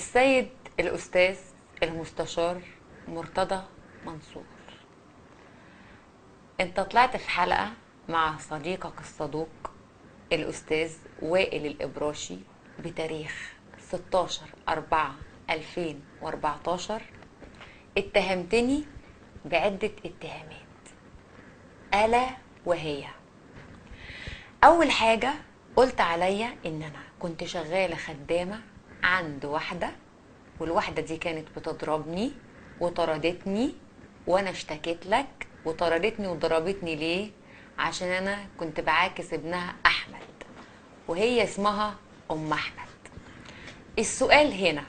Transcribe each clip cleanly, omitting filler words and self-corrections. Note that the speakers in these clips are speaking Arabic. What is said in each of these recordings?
السيد الأستاذ المستشار مرتضى منصور، انت طلعت في حلقة مع صديقك الصدوق الأستاذ وائل الإبراشي بتاريخ 16/4/2014. اتهمتني بعدة اتهامات، ألا وهي: أول حاجة قلت عليا إن أنا كنت شغالة خدامة عند واحدة، والواحدة دي كانت بتضربني وطردتني، وأنا اشتكيت لك وطردتني وضربتني ليه؟ عشان أنا كنت بعاكس ابنها أحمد وهي اسمها أم أحمد. السؤال هنا،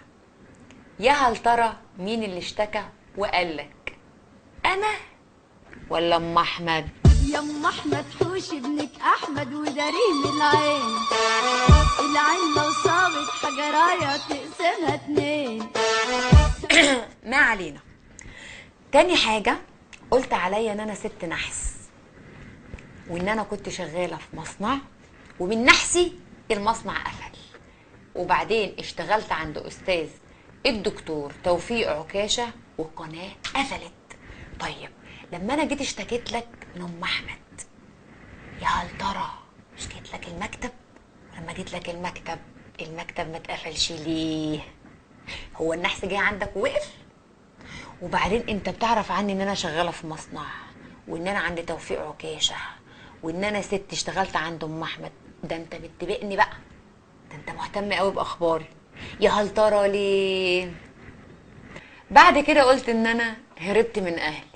يا هل ترى مين اللي اشتكى وقال لك، أنا ولا أم أحمد؟ يا ام احمد حوش ابنك احمد وداريه من العين، العين لو صابت حجرايه تقسمها اتنين. ما علينا. تاني حاجة قلت عليا ان انا ست نحس، وان انا كنت شغالة في مصنع ومن نحسي المصنع قفل، وبعدين اشتغلت عند استاذ الدكتور توفيق عكاشة والقناة قفلت. طيب لما انا جيت اشتكيت لك من ام احمد، يا هل ترى اشتكيت لك المكتب؟ ولما جيت لك المكتب ما اتقفلش ليه؟ هو النحس جه عندك ووقف؟ وبعدين انت بتعرف عني ان انا شغاله في مصنع، وان انا عند توفيق عكاشه، وان انا ست اشتغلت عند ام احمد. ده انت بتبقني بقى، ده انت مهتم قوي باخباري. يا هل ترى ليه؟ بعد كده قلت ان انا هربت من اهلي.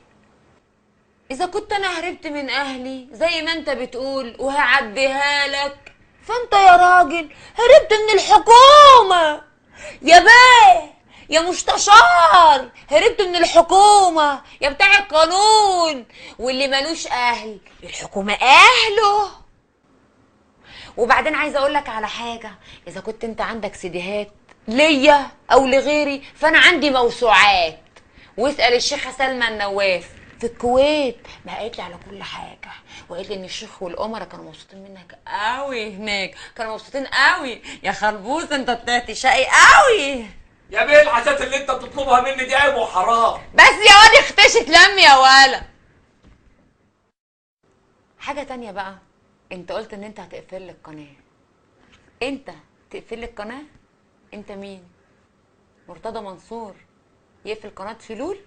اذا كنت انا هربت من اهلي زي ما انت بتقول وهعديها لك، فانت يا راجل هربت من الحكومه يا بيه، يا مستشار، هربت من الحكومه يا بتاع القانون. واللي ملوش اهل الحكومه اهله. وبعدين عايزه اقول لك على حاجه، اذا كنت انت عندك سيديهات ليا او لغيري، فانا عندي موسوعات. واسال الشيخه سلمى النواف في الكويت، ما قالت لي على كل حاجه، وقالت لي ان الشيخ والامراء كانوا مبسوطين منك قوي هناك، كانوا مبسوطين قوي. يا خربوس انت طلعت شقي قوي. يا بيه الحاجات اللي انت بتطلبها مني دي عيب وحرام. بس يا واد اختشي تلم يا ولا. حاجه تانية بقى، انت قلت ان انت هتقفل لي القناه. انت تقفل لي القناه؟ انت مين؟ مرتضى منصور يقفل قناه فلول؟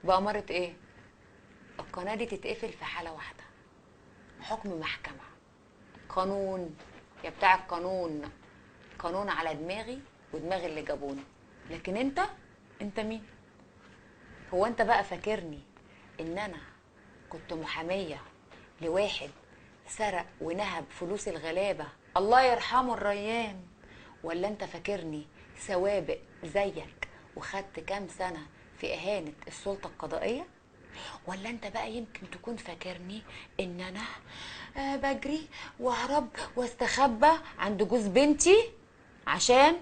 بأمارة ايه؟ القناه دي تتقفل في حاله واحده، حكم محكمه، قانون يا بتاع القانون، قانون على دماغي ودماغ اللي جابوني. لكن انت مين؟ هو انت بقى فاكرني ان انا كنت محاميه لواحد سرق ونهب فلوس الغلابه الله يرحمه الريان؟ ولا انت فاكرني سوابق زيك وخدت كام سنه في اهانه السلطه القضائيه؟ ولا انت بقى يمكن تكون فاكرني ان انا بجري واهرب واستخبى عند جوز بنتي عشان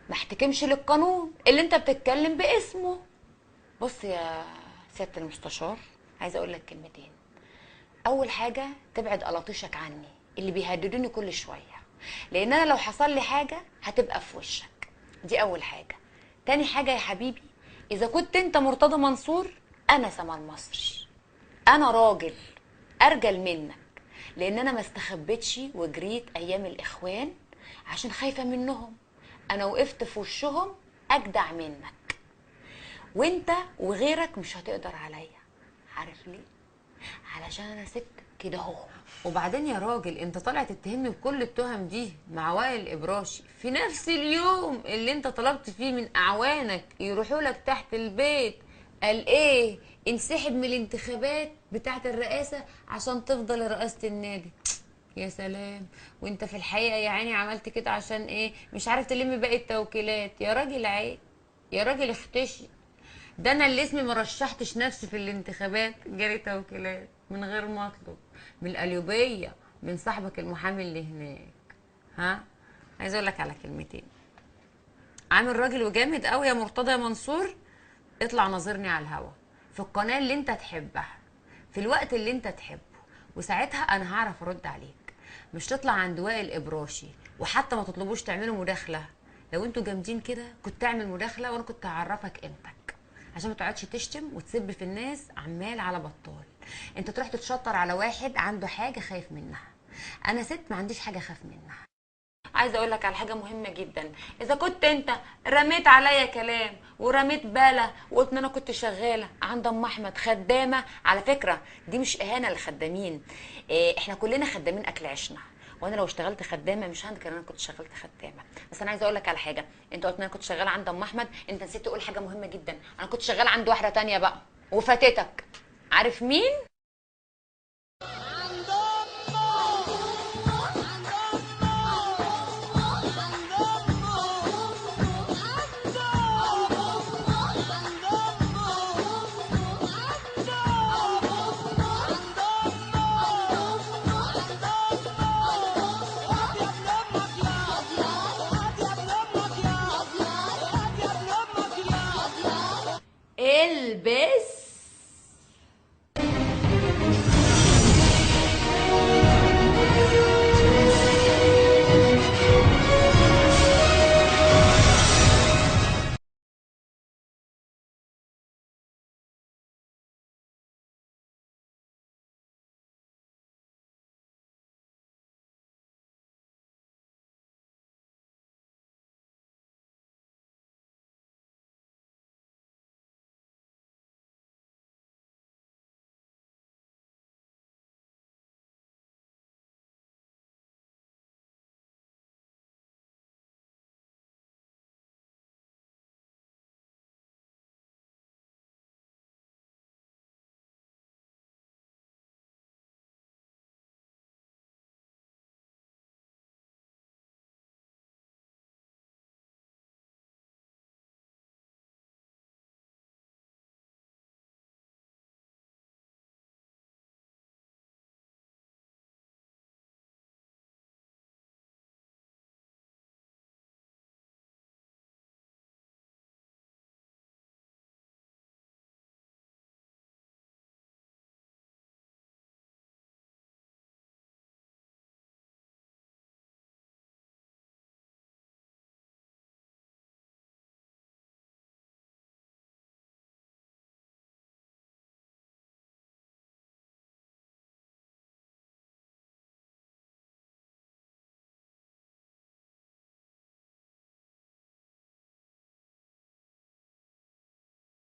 ما احتكمش للقانون اللي انت بتتكلم باسمه؟ بص يا سياده المستشار، عايزه اقول لك كلمتين. اول حاجه تبعد قلاطيشك عني اللي بيهددوني كل شويه، لان انا لو حصل لي حاجه هتبقى في وشك. دي اول حاجه. تاني حاجه يا حبيبي، اذا كنت انت مرتضى منصور، انا سما المصري، انا راجل ارجل منك، لان انا ما استخبيتش وجريت ايام الاخوان عشان خايفه منهم. انا وقفت في وشهم اجدع منك، وانت وغيرك مش هتقدر عليا. عارف ليه؟ علشان انا ست كده اهو. وبعدين يا راجل انت طالع تتهمني بكل التهم دي مع وائل الابراشي في نفس اليوم اللي انت طلبت فيه من اعوانك يروحوا لك تحت البيت. قال ايه؟ انسحب من الانتخابات بتاعت الرئاسة عشان تفضل رئاسة النادي. يا سلام. وانت في الحقيقة يا عيني عملت كده عشان ايه؟ مش عارف تلم باقي التوكيلات. يا راجل عيب، يا راجل اختشي. ده انا اللي اسمي مرشحتش نفسي في الانتخابات، جالي توكيلات من غير ما اطلب، من القليوبيه، من صاحبك المحامي اللي هناك. ها، عايز اقول لك على كلمتين. عامل راجل وجامد قوي يا مرتضى يا منصور، اطلع ناظرني على الهوا في القناه اللي انت تحبها في الوقت اللي انت تحبه، وساعتها انا هعرف ارد عليك. مش تطلع عند وائل ابراشي وحتى ما تطلبوش تعملوا مداخله لو انتوا جامدين كده كنت تعمل مداخله وانا كنت هعرفك قيمتك، عشان ما تقعدش تشتم وتسب في الناس عمال على بطال. انت تروح تتشطر على واحد عنده حاجه خايف منها. انا ست ما عنديش حاجه خايف منها. عايزه اقول لك على حاجه مهمه جدا. اذا كنت انت رميت عليا كلام ورميت باله وقلت ان انا كنت شغاله عند ام احمد خدامه، على فكره دي مش اهانه للخدامين. احنا كلنا خدامين اكل عيشنا، وانا لو اشتغلت خدامه مش هنكر ان انا كنت شغلت خدامه. بس انا عايزه اقول لك على حاجه. انت قلت ان انا كنت شغاله عند ام احمد، انت نسيت تقول حاجه مهمه جدا. انا كنت شغاله عند واحده تانية بقى وفاتتك. عارف مين؟